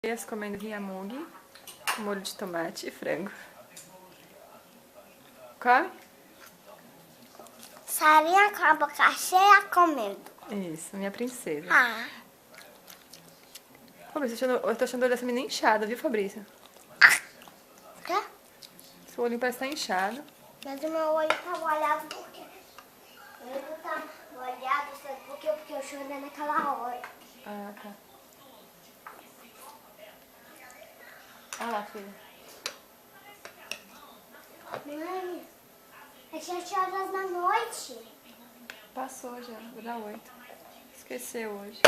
Crias comendo riamug, molho de tomate e frango. Come? Sarinha com a boca cheia comendo. Isso, minha princesa. Ah. Fabrício, eu tô achando essa menina inchada, viu, Fabrício? Quê? Seu olhinho parece estar inchado. Mas o meu olho tá molhado porque... Ele não tá molhado, sabe por quê? Porque eu chorei naquela hora. Ah, tá. Olha lá, filha. Mãe, é 7 horas da noite. Passou já, vou dar 8. Esqueceu hoje.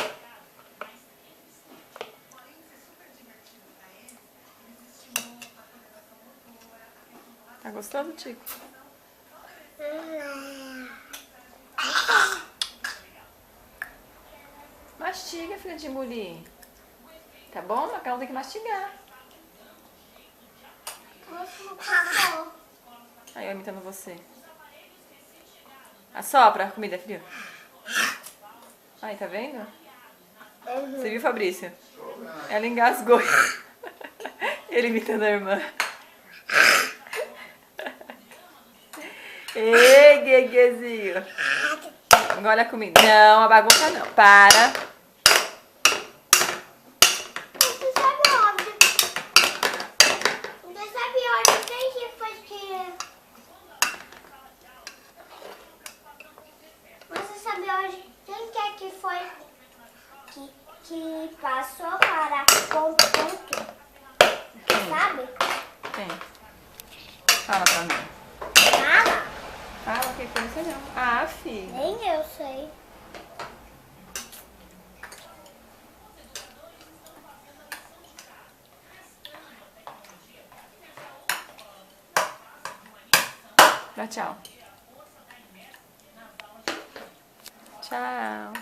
Tá gostoso, Tico? Mastiga, filha de engolir. Tá bom? A Carol tem que mastigar. Aí, eu imitando você. Assopra a comida, filho. Aí, tá vendo? Você viu, Fabrício? Ela engasgou. Ele imitando a irmã. Ei, Gueguezinho. Engole a comida. Não, a bagunça não. Para. Você sabe onde? Você sabe onde? Quem que foi que... Você sabe onde? Quem que é que foi que passou para ponto? Sabe? Quem? Fala pra mim. Fala. Fala, que foi isso não. Ah, filho. Nem eu sei. Dá tchau. Tchau.